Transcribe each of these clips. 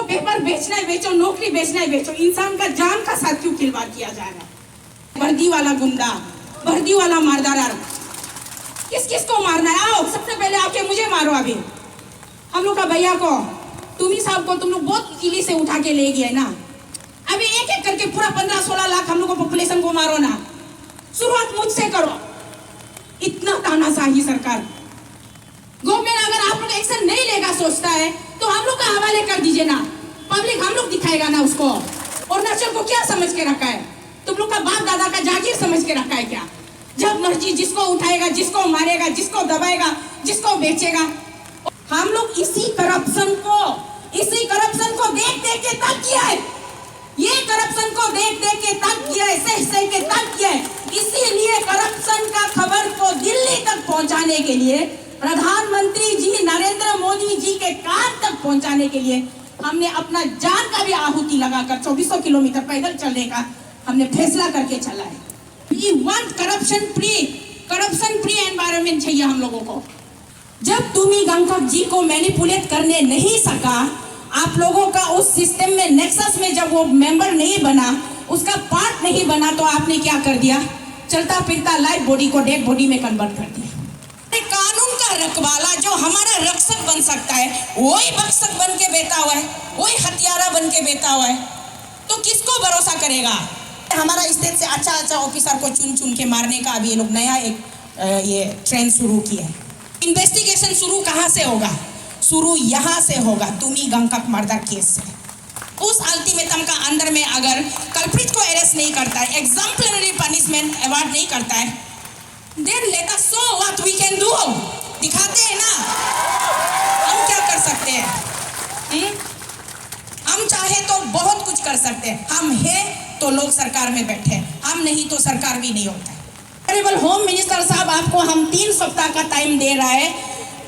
Paper बेचना है बेचो, नौकरी बेचना है बेचो, इंसान का जान का साथ क्यों खिलवाड़ किया जा रहा है? वर्दी वाला गुंडा, वर्दी वाला मारदार, किस किस को मारना है? आओ सबसे पहले आके मुझे मारो। अभी हम लोग का भैया को, तुम्ही साहब को तुम लोग बहुत इजीली से उठा के ले गए ना। अभी एक एक करके पूरा 15-16 लाख हम लोग को पॉपुलेशन को मारो ना। शुरुआत मुझसे करो। इतना तानाशाही सरकार। गवर्नमेंट अगर आप लोग एक्शन नहीं लेगा सोचता है तो हम लोग का हवाले कर दीजिए ना, पब्लिक हम लोग दिखाएगा ना उसको। अरुणाचल को क्या समझ के रखा है? तुम लोग का बाप दादा का जागीर समझ के रखा है क्या? जब मर्जी जिसको उठाएगा, जिसको मारेगा, जिसको दबाएगा, जिसको बेचेगा। हम लोग इसी करप्शन को देख देख के तक किया है। ये करप्शन को देख देख के तक किया है, सह के तक किया है। इसीलिए करप्शन का खबर को दिल्ली तक पहुंचाने के लिए, प्रधानमंत्री जी नरेंद्र मोदी जी के कान तक पहुंचाने के लिए हमने अपना जान का भी आहुति लगाकर 2400 किलोमीटर पैदल चलने का हमने फैसला करके चला है। We want corruption free environment चाहिए हम लोगों को। जब तुम्ही गंगटोक जी को मैनिपुलेट करने नहीं सका, आप लोगों का उस सिस्टम में, नेक्सस में जब वो मेंबर नहीं बना, उसका पार्ट नहीं बना, तो आपने क्या कर दिया? चलता फिरता लाइव बॉडी को डेड बॉडी में कन्वर्ट कर दिया। कानून का रखवाला जो हमारा रक्षक बन सकता है, वही भक्षक बन के बैठा हुआ है, वही हत्यारा बन के बैठा हुआ है, तो किसको भरोसा करेगा? हमारा स्टेट से अच्छा ऑफिसर को चुन के मारने का अभी ये लोग नया एक ये ट्रेंड शुरू किया है। इन्वेस्टिगेशन शुरू कहाँ से होगा? शुरू यहाँ से होगा, तुम्ही गंगटोक मर्डर केस से। उस अल्टीमेटम का अंदर में अगर कल्प्रिट को अरेस्ट नहीं करता है, एग्जाम्पलरी पनिशमेंट अवार्ड नहीं करता है, then let us show what we can do. दिखाते हैं ना हम क्या कर सकते हैं। हम चाहे तो बहुत कुछ कर सकते हैं। हम हैं तो लोग सरकार में बैठे, हम नहीं तो सरकार भी नहीं होता है। ऑनरेबल होम मिनिस्टर साहब, आपको हम 3 सप्ताह का टाइम दे रहा है।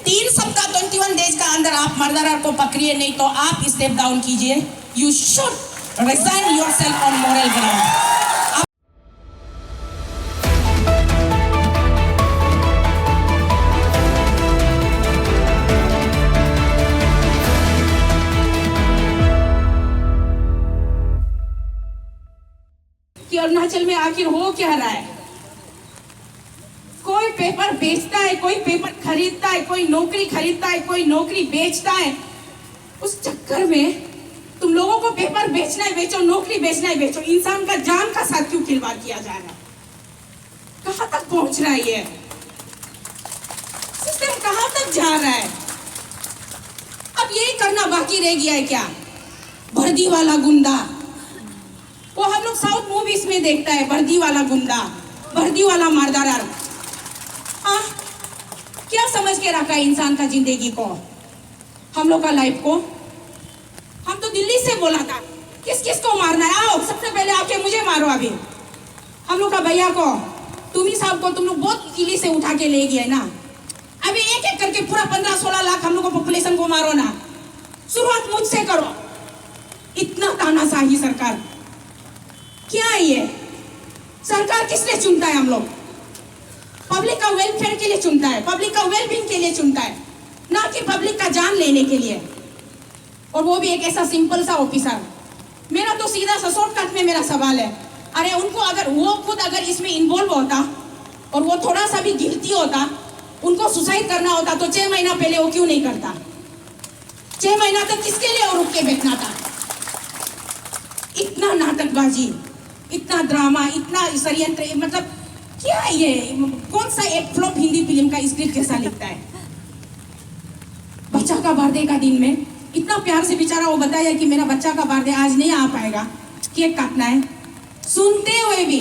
3 सप्ताह 21 डेज का अंदर आप मर्डरर को पकड़िए, नहीं तो आप स्टेप डाउन कीजिए। You should resign yourself on moral ground. कि अरुणाचल में आखिर हो क्या रहा है? कोई पेपर बेचता है, कोई पेपर खरीदता है, कोई नौकरी खरीदता है, कोई नौकरी बेचता है। उस चक्कर में तुम लोगों को पेपर बेचना है बेचो, नौकरी बेचना है बेचो, इंसान का जान का साथ क्यों खिलवाड़ किया जा रहा है? कहां तक पहुंच रहा है ये सिस्टम? कहां तक जा रहा है? अब यही करना बाकी रह गया है क्या? वर्दी वाला गुंडा, वो हम लोग साउथ मूवीज में देखता है, वर्दी वाला गुंडा, वर्दी वाला मारदार। क्या समझ के रखा है इंसान का जिंदगी को, हम लोग का लाइफ को? हम तो दिल्ली से बोला था किस किस को मारना है। आओ सबसे पहले आके मुझे मारो। अभी हम लोग का भैया को, तुम्ही साहब को तुम लोग बहुत इजीली से उठा के ले गए ना। अभी एक एक करके पूरा 15-16 लाख हम लोग को पॉपुलेशन को मारो ना। शुरुआत मुझसे करो। इतना तानाशाही सरकार। क्या है ये सरकार? किस लिए चुनता है हम लोग? पब्लिक का वेलफेयर के लिए चुनता है, पब्लिक का वेलबींग के लिए चुनता है, ना कि पब्लिक का जान लेने के लिए। और वो भी एक ऐसा सिंपल सा ऑफिसर। मेरा तो सीधा सा शॉर्टकट में मेरा सवाल है, अरे उनको अगर वो खुद अगर इसमें इन्वॉल्व होता और वो थोड़ा सा भी गिल्टी होता, उनको सुसाइड करना होता, तो 6 महीना पहले वो क्यों नहीं करता? 6 महीना तक किसके लिए और रुक के बैठना था? इतना नाटकबाजी, इतना ड्रामा, इतना षड्यंत्र, मतलब क्या है ये? कौन सा एक फ्लॉप हिंदी फिल्म का स्क्रिप्ट कैसा लिखता है? बच्चा का बर्थडे का दिन में इतना प्यार से बेचारा वो बताया कि मेरा बच्चा का बर्थडे आज नहीं आ पाएगा, केक काटना है। सुनते हुए भी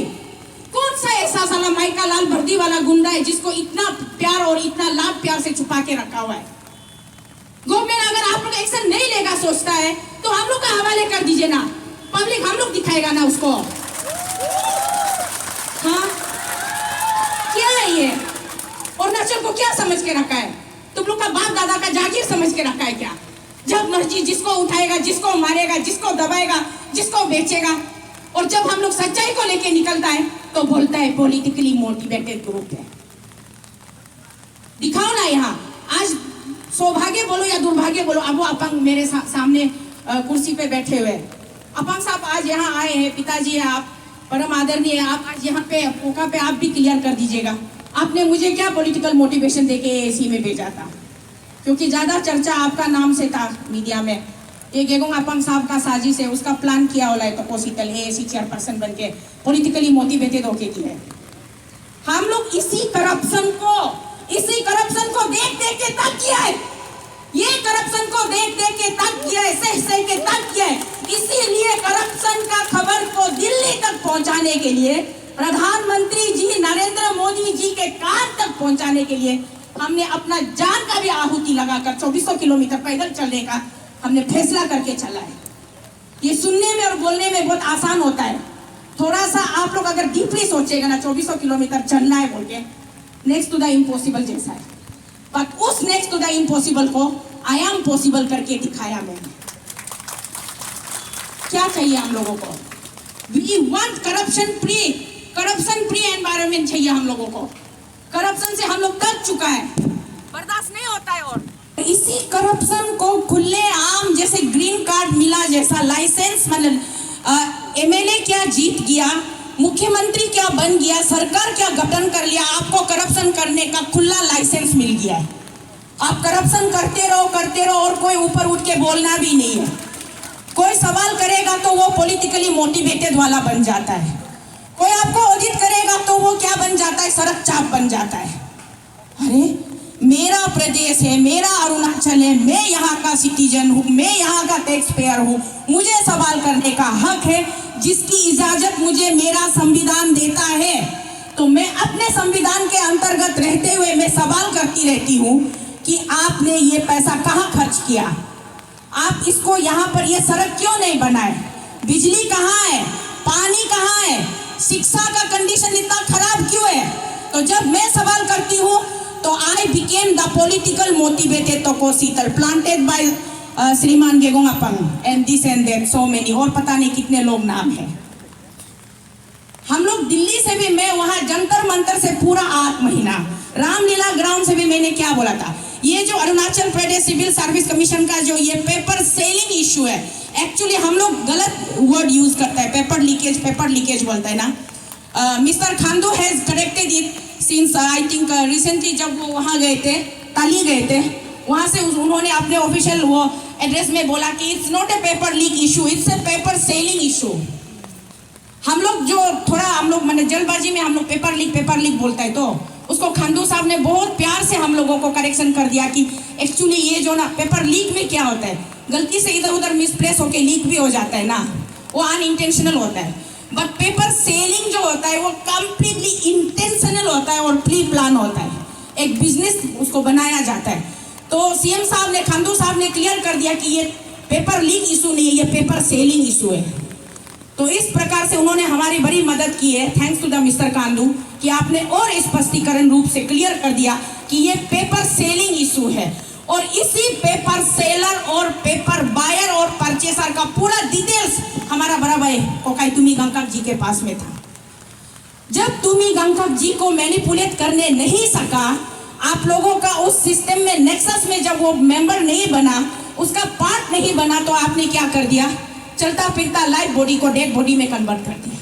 कौन सा ऐसा साला माइका लाल वर्दी वाला गुंडा है जिसको इतना प्यार और इतना लाभ प्यार से छुपा के रखा हुआ है? गवर्नमेंट अगर आप लोग एक्शन नहीं लेगा सोचता है तो हम लोग का हवाले कर दीजिए ना, पब्लिक हम लोग दिखाएगा ना उसको। हाँ क्या है ये? अरुणाचल को क्या समझ के रखा है? तुम लोग का बाप दादा का जागीर समझ के रखा है क्या? जब मर्जी जिसको उठाएगा, जिसको मारेगा, जिसको दबाएगा, जिसको बेचेगा। और जब हम लोग सच्चाई को लेके निकलता है तो बोलता है पॉलिटिकली मोटिवेटेड ग्रुप है। दिखाओ ना यहाँ। आज सौभाग्य बोलो या दुर्भाग्य बोलो, अब वो अपंग मेरे सामने कुर्सी पे बैठे हुए। अपांग साहब आज यहाँ आए हैं, पिताजी हैं आप, परम आदरणीय है आप, आज यहाँ पे पोका पे आप भी क्लियर कर दीजिएगा, आपने मुझे क्या पॉलिटिकल मोटिवेशन देके एसी में भेजा था? क्योंकि ज़्यादा चर्चा आपका नाम से था मीडिया में। ये गेगोंग अपांग साहब का साजिश है, उसका प्लान किया होला है तो कोसीतल एसी चेयरपर्सन बन के पॉलिटिकली मोटिवेटेड होके की है। हम लोग इसी करप्शन को देख देख के तक किया है, ये करप्शन को देख देख के तक किया है, सह के तक किया है। इसीलिए करप्शन का खबर को दिल्ली तक पहुंचाने के लिए, प्रधानमंत्री जी नरेंद्र मोदी जी के कान तक पहुंचाने के लिए हमने अपना जान का भी आहुति लगाकर 2400 किलोमीटर पैदल चलने का हमने फैसला करके चला है। ये सुनने में और बोलने में बहुत आसान होता है, थोड़ा सा आप लोग अगर डीपली सोचेगा ना, 2400 किलोमीटर चलना है बोल के नेक्स्ट टू द इम्पॉसिबल जैसा है। बट उस नेक्स्ट टू द इम्पॉसिबल को आई एम पॉसिबल करके दिखाया मैंने। क्या चाहिए हम लोगों को? We want corruption free environment चाहिए हम लोगों को। करप्शन से हम लोग थक चुका है, बर्दाश्त नहीं होता है। और इसी करप्शन को खुले आम जैसे ग्रीन कार्ड मिला जैसा लाइसेंस, मतलब एमएलए क्या जीत गया, मुख्यमंत्री क्या बन गया, सरकार क्या गठन कर लिया, आपको करप्शन करने का खुला लाइसेंस मिल गया है। आप करप्शन करते रहो और कोई ऊपर उठ के बोलना भी नहीं है। कोई सवाल करेगा तो वो पॉलिटिकली मोटिवेटेड वाला बन जाता है, कोई आपको ऑडिट करेगा तो वो क्या बन जाता है, सड़क चाप बन जाता है। अरे मेरा प्रदेश है, मेरा अरुणाचल है, मैं यहाँ का सिटीजन हूँ, मैं यहाँ का टैक्स पेयर हूँ, मुझे सवाल करने का हक है, जिसकी इजाजत मुझे मेरा संविधान देता है। तो मैं अपने संविधान के अंतर्गत रहते हुए मैं सवाल करती रहती हूँ कि आपने ये पैसा कहाँ खर्च किया, आप इसको यहाँ पर ये सड़क क्यों नहीं बनाए, बिजली कहाँ है, पानी कहाँ है, शिक्षा का कंडीशन इतना खराब क्यों है। तो जब मैं सवाल करती हूँ तो I became the political motivated तो कोसीतल प्लांटेड बाय श्रीमान Gegong Apang and this and that so many, और पता नहीं कितने लोग नाम है। हम लोग दिल्ली से भी, मैं वहाँ जंतर मंतर से पूरा 8 महीना, रामलीला ग्राउंड से भी मैंने क्या बोला था, ये जो Arunachal Pradesh civil service commission का जो ये पेपर सेलिंग इशू है, एक्चुअली हम लोग गलत वर्ड यूज करता है, पेपर लीकेज बोलता है ना। Mister Khandu has corrected it since I think recently, जब वो वहाँ गए थे, ताली गए थे, वहाँ से उन्होंने अपने ऑफिशियल वो एड्रेस में बोला कि it's not a paper leak issue, it's a paper selling issue. हम लोग जो थोड़ा हम लोग मैंने जल्दबाजी में हम लोग पेपर लीक बोलता है, तो उसको खांडू साहब ने बहुत प्यार से हम लोगों को करेक्शन कर दिया कि एक्चुअली ये जो ना पेपर लीक में क्या होता है, गलती से इधर उधर मिसप्लेस होके लीक भी हो जाता है ना, वो अनइंटेंशनल होता है। बट पेपर सेलिंग जो होता है वो कंप्लीटली इंटेंशनल होता है और प्री प्लान होता है, एक बिजनेस उसको बनाया जाता है। तो सीएम साहब ने, खांडू साहब ने क्लियर कर दिया कि ये पेपर लीक इशू नहीं है, ये पेपर सेलिंग इशू है। तो इस प्रकार से उन्होंने हमारी बड़ी मदद की है, thanks to the mister Khandu, कि आपने और स्पष्टीकरण रूप से क्लियर कर दिया कि ये पेपर सेलिंग इशू है। और इसी पेपर सेलर और पेपर बायर और परचेसर का पूरा डिटेल्स हमारा बड़ा भाई कोकाई तुमी गंगकक जी के पास में था। जब तुमी गंगकक जी को मैनिपुलेट करने नहीं सका, आप लोगों का उस सिस्टम में नेक्सस में जब वो मेंबर नहीं बना, उसका पार्ट नहीं बना, तो आपने क्या कर दिया, चलता फिरता लाइव बॉडी को डेड बॉडी में कन्वर्ट कर दिया।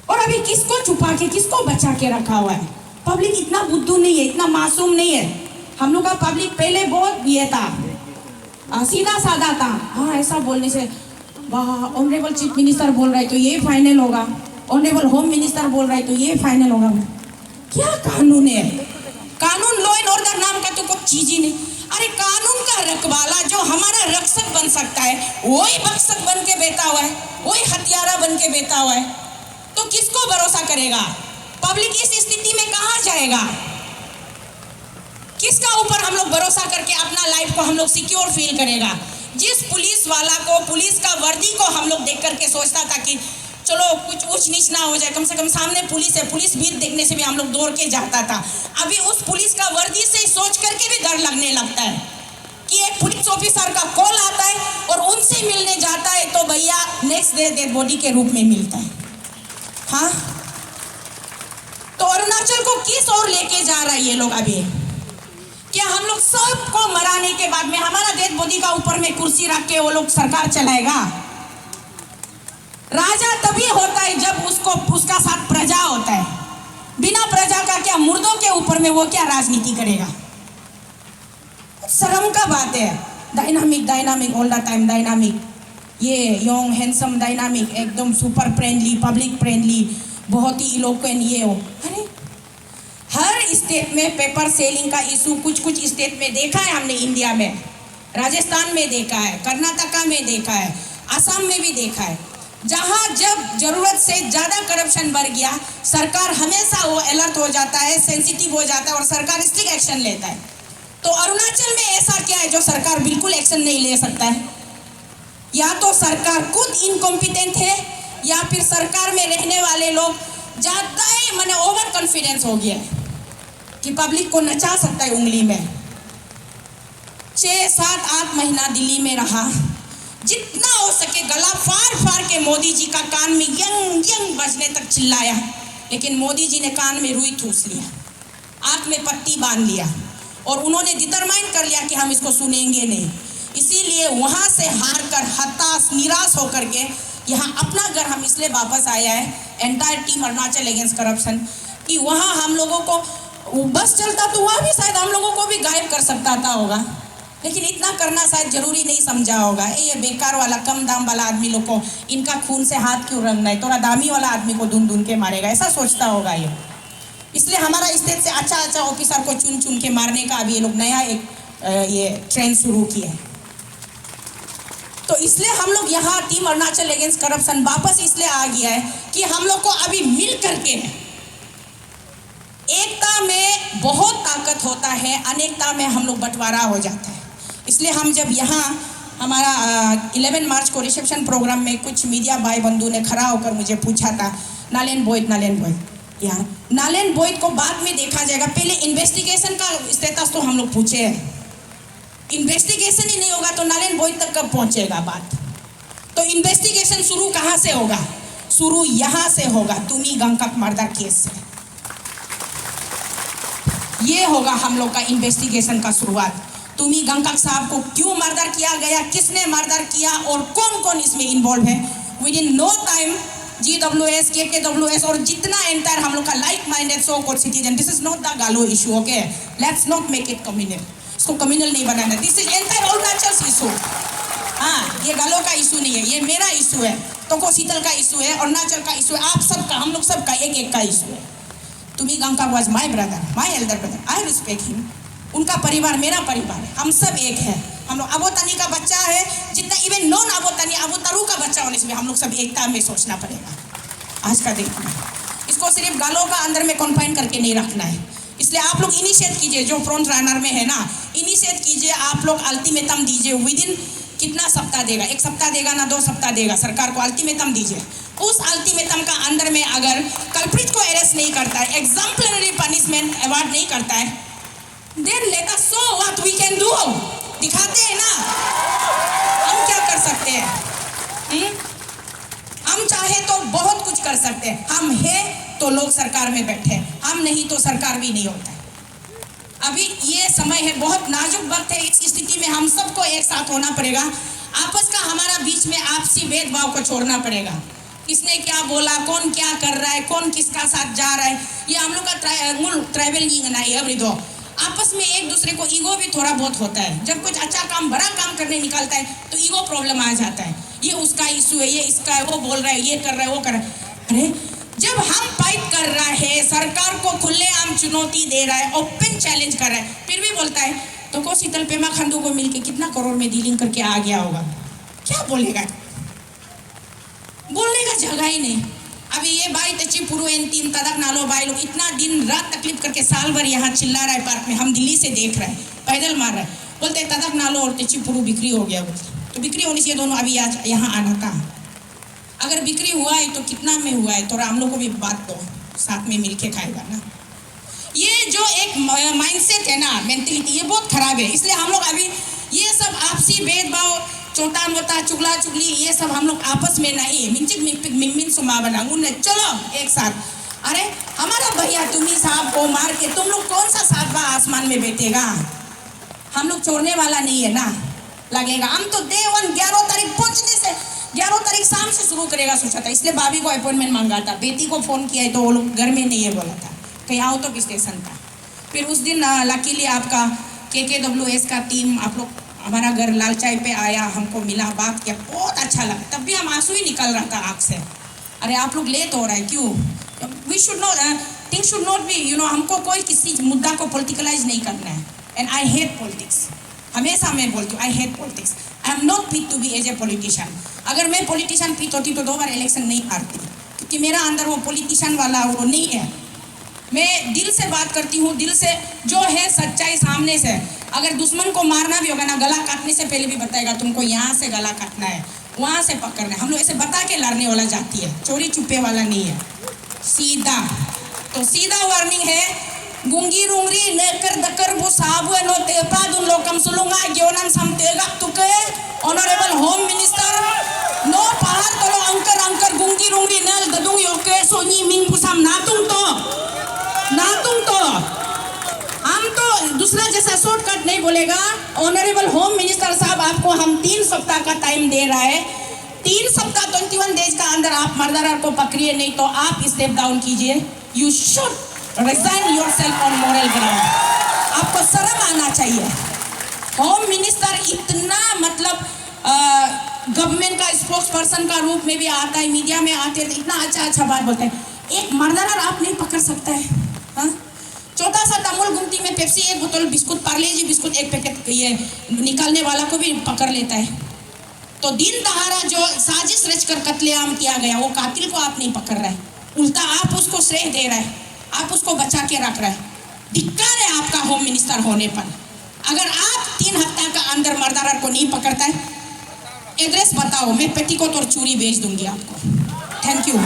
और अभी किसको छुपा के, किसको बचा के रखा हुआ है? पब्लिक इतना बुद्धू नहीं है, इतना मासूम नहीं है। हम लोग का पब्लिक पहले बहुत ये था, सीधा साधा था। हाँ, ऐसा बोलने से वाह, ऑनरेबल चीफ मिनिस्टर बोल रहे तो ये फाइनल होगा, ऑनरेबल होम मिनिस्टर बोल रहे तो ये फाइनल होगा। क्या कानून है? कानून, लॉ एंड ऑर्डर नाम का तो कोई चीज ही नहीं। अरे कानून का रखवाला जो हमारा रक्षक बन सकता है, वही भक्षक बन के बैठा हुआ है, वही हत्यारा बन के बैठा हुआ है। तो किसको भरोसा करेगा? पब्लिक इस स्थिति में कहाँ जाएगा? किसका ऊपर हम लोग भरोसा करके अपना लाइफ को हम लोग सिक्योर फील करेगा? जिस पुलिस वाला को, पुलिस का वर्दी को हम लोग देख करके सोचता था कि चलो कुछ ऊंच नीच ना हो जाए, कम से कम सामने पुलिस है, पुलिस भीड़ देखने से भी हम लोग दौड़ के जाता था। अभी उस पुलिस का वर्दी से सोच करके भी डर लगने लगता है कि एक पुलिस ऑफिसर का कॉल आता है और उनसे मिलने जाता है तो भैया नेक्स्ट डे डेड बॉडी के रूप में मिलता है। हाँ, तो अरुणाचल को किस ओर लेके जा रहा है ये लोग? अभी क्या हम लोग सबको मराने के बाद में हमारा डेड बॉडी का ऊपर में कुर्सी रख के वो लोग सरकार चलाएगा? राजा तभी होता है जब उसका साथ प्रजा होता है। बिना प्रजा का क्या मुर्दों के ऊपर में वो क्या राजनीति करेगा? शर्म का बात है। Dynamic all the time dynamic, ये यंग हैंडसम डायनामिक, एकदम सुपर फ्रेंडली, पब्लिक फ्रेंडली, बहुत ही इलोक्वेंट ये हो। अरे हर स्टेट में पेपर सेलिंग का इशू कुछ स्टेट में देखा है हमने, इंडिया में राजस्थान में देखा है, कर्नाटका में देखा है, असम में भी देखा है। जहां जब जरूरत से ज्यादा करप्शन बढ़ गया, सरकार हमेशा वो अलर्ट हो जाता है, सेंसिटिव हो जाता है और सरकार स्ट्रिक्ट एक्शन लेता है। तो अरुणाचल में ऐसा क्या है जो सरकार बिल्कुल एक्शन नहीं ले सकता है? या तो सरकार खुद इनकॉम्पिटेंट है या फिर सरकार में रहने वाले लोग ज्यादा ही माने ओवर कॉन्फिडेंस हो गया है कि पब्लिक को नचा सकता है उंगली में। 6, 7, 8 महीना दिल्ली में रहा, जितना हो सके गला फाड़ के मोदी जी का कान में यंग यंग बजने तक चिल्लाया, लेकिन मोदी जी ने कान में रुई ठूस लिया, आंख में पट्टी बांध लिया और उन्होंने डिटरमाइन कर लिया कि हम इसको सुनेंगे नहीं। इसीलिए वहां से हार कर हताश निराश होकर के यहाँ अपना घर हम इसलिए वापस आया है, entire team Arunachal against corruption, कि वहाँ हम लोगों को बस चलता तो वहाँ भी शायद हम लोगों को भी गायब कर सकता था होगा, लेकिन इतना करना शायद जरूरी नहीं समझा होगा। ये बेकार वाला कम दाम वाला आदमी लोग को इनका खून से हाथ क्यों रंगना है, थोड़ा दामी वाला आदमी को ढूंढ के मारेगा, ऐसा सोचता होगा ये। इसलिए हमारा स्टेट से अच्छा ऑफिसर को चुन के मारने का अभी ये लोग नया एक ये ट्रेंड शुरू किया है। तो इसलिए हम लोग यहाँ टीम अरुणाचल अगेंस्ट करप्शन वापस इसलिए आ गया है कि हम लोग को अभी मिल करके, एकता में बहुत ताकत होता है, अनेकता में हम लोग बंटवारा हो जाता है। इसलिए हम जब यहाँ हमारा 11 मार्च को रिसेप्शन प्रोग्राम में कुछ मीडिया भाई बंधु ने खड़ा होकर मुझे पूछा था, नालेन बोइट यार, नालेन बोइट को बाद में देखा जाएगा, पहले इन्वेस्टिगेशन का स्टेटस तो हम लोग पूछे हैं। इन्वेस्टिगेशन ही नहीं होगा तो नालेन बोइट तक कब पहुंचेगा बात? तो इन्वेस्टिगेशन शुरू कहां से होगा? शुरू यहां से होगा, तुमी गंगकक मर्डर केस से। ये होगा हम लोग का इन्वेस्टिगेशन का शुरुआत। तुमी गंगकक साहब को क्यों मर्डर किया गया, किसने मर्डर किया और कौन कौन इसमें इन्वॉल्व है। Within no time GWS, KKWS और जितना एंटायर हम लोग का like minded so called citizen, this is not the Galo issue, okay, let's not make it communal, इसको कम्युनल नहीं बनाना, this is entire Arunachal issue. हाँ, ये गालो का इशू नहीं है, ये मेरा इशू है, तो को शीतल का इशू है, अरुणाचल का इशू है, आप सबका, हम लोग सबका एक का इशू है। Tumi Gangkak was my brother, my elder brother, I respect him. उनका परिवार मेरा परिवार है, हम सब एक है। हम लोग अबोतनी का बच्चा है, जितना इवन नॉन अबोतनी अबोतरू का बच्चा होने से हम लोग सब एकता में सोचना पड़ेगा। आज का दिन इसको सिर्फ गालों का अंदर में कॉन्फाइन करके नहीं रखना है। इसलिए आप लोग इनिशिएट कीजिए, जो फ्रंट रनर में है ना, इनिशिएट कीजिए, आप लोग अल्टीमेटम दीजिए। विद इन कितना सप्ताह देगा, 1 सप्ताह देगा ना 2 सप्ताह देगा, सरकार को अल्टीमेटम दीजिए। उस अल्टीमेटम का अंदर में अगर कल्प्रिट को अरेस्ट नहीं करता है, एग्जाम्पलरी पनिशमेंट अवार्ड नहीं करता है, then let us show what we can do. दिखाते हैं ना हम क्या कर सकते हैं। हम चाहे तो बहुत कुछ कर सकते हैं, हम हैं तो लोग सरकार में बैठे, हम नहीं तो सरकार भी नहीं होता है। अभी ये समय है, बहुत नाजुक वक्त है, इस स्थिति में हम सबको एक साथ होना पड़ेगा। आपस का हमारा बीच में आपसी भेदभाव को छोड़ना पड़ेगा। किसने क्या बोला, कौन क्या कर रहा है, कौन किसका साथ जा रहा है, ये हम लोग का ट्राइबल नहीं है। आपस में एक दूसरे को ईगो भी थोड़ा बहुत होता है। जब कुछ अच्छा काम, बड़ा काम करने निकलता है तो ईगो प्रॉब्लम आ जाता है, ये उसका इशू है, ये इसका है, वो बोल रहा है, ये कर रहा है, वो कर रहा है। अरे जब हम फाइट कर रहा है, सरकार को खुलेआम चुनौती दे रहा है, ओपन चैलेंज कर रहा है, फिर भी बोलता है तो को शीतल पेमा खांडू को मिलके कितना करोड़ में डीलिंग करके आ गया होगा, क्या बोलेगा? बोलने का जगह ही नहीं। अभी ये भाई तची पुरु एन तीन तदक नालो भाई लोग इतना दिन रात तकलीफ करके साल भर यहाँ चिल्ला रहा है पार्क में, हम दिल्ली से देख रहे हैं, पैदल मार रहे हैं, बोलते तदक नालो और तची पुरु बिक्री हो गया। तो बिक्री होने से दोनों अभी आज यहाँ आना था। अगर बिक्री हुआ है तो कितना में हुआ है, थोड़ा हम लोग को भी बात दो, साथ में मिलके खाएगा ना। ये जो एक माइंडसेट है ना, मेंटलिटी, ये बहुत खराब है। इसलिए हम लोग अभी ये सब आपसी भेदभाव, छोटा मोटा चुगला चुगली, ये सब हम लोग आपस में नहीं, मिनचिक सुमा बना चलो एक साथ। अरे हमारा भैया तुम्ही साहब को मार के तुम लोग कौन सा 7वां आसमान में बैठेगा? हम लोग छोड़ने वाला नहीं है ना, लगेगा। हम तो डे 1 11 तारीख पहुंचने से 11 तारीख शाम से शुरू करेगा सोचा था, इसलिए भाभी को अपॉइंटमेंट मांगा था। बेटी को फ़ोन किया है तो वो लोग घर में नहीं है बोला था, कहीं आओ तो स्टेशन था। फिर उस दिन लकीली आपका KKWS का टीम आप लोग हमारा घर लाल चाय पे आया, हमको मिला, बात किया, बहुत अच्छा लगा। तब भी हम आंसू ही निकल रहा था आँख से, अरे आप लोग लेट हो रहा है क्यों? We should not, things should not be, हमको कोई किसी मुद्दा को पॉलिटिकलाइज नहीं करना है। एंड आई हेट पॉलिटिक्स, हमेशा मैं बोलती हूँ I hate politics. I am not fit to be as a politician. अगर मैं पॉलिटिशियन फिट होती तो 2 बार इलेक्शन नहीं हारती, क्योंकि मेरा अंदर वो पॉलिटिशियन वाला वो नहीं है। मैं दिल से बात करती हूँ, दिल से जो है सच्चाई सामने से। अगर दुश्मन को मारना भी होगा ना, गला काटने से पहले भी बताएगा तुमको यहाँ से गला काटना है, वहाँ से पकड़ना है। हम लोग ऐसे बता के लड़ने वाला जाती है, चोरी छुपे वाला नहीं है, सीधा। तो सीधा वार्निंग है, गुंगी रुंगरी नेकर दकर वो साबु नो तेपा दुन लोकम सुलुंगा ग्योनन समतेगा तुके ऑनरेबल होम मिनिस्टर नो पहाड़ तलो अंकर अंकर गुंगी रुंगरी नल ददुंग योके सोनी मिंग पुसम नातुंग तो हम तो दूसरा जैसा शॉर्टकट नहीं बोलेगा। ऑनरेबल होम मिनिस्टर साहब, आपको हम 3 सप्ताह का टाइम दे रहा है। 3 सप्ताह 21 डेज का अंदर आप मर्डरर को पकड़िए, नहीं तो आप स्टेप डाउन कीजिए। You should resign yourself on moral ground. आपको शर्म आना चाहिए। होम मिनिस्टर इतना मतलब गवर्नमेंट का स्पोक्स पर्सन का रूप में भी आता है, मीडिया में आते हैं, इतना अच्छा बात बोलते हैं। एक मर्डरर आप नहीं पकड़ सकता है? हाँ, छोटा सा तमुल गुमती में पेप्सी 1 बोतल बिस्कुट, पार्ले जी बिस्कुट 1 पैकेट ये निकालने वाला को भी पकड़ लेता है। तो दिन दहाड़ा जो साजिश रचकर कत्लेआम किया गया, वो कातिल को आप नहीं पकड़ रहे, उल्टा आप उसको श्रेय दे रहे हैं, आप उसको बचा के रख रहे हैं। धिक्कार है आपका होम मिनिस्टर होने पर। अगर आप 3 हफ्ता का अंदर मर्डरर को नहीं पकड़ता है, एड्रेस बताओ, मैं पेटीकोट और चूड़ी बेच दूंगी आपको। Thank you.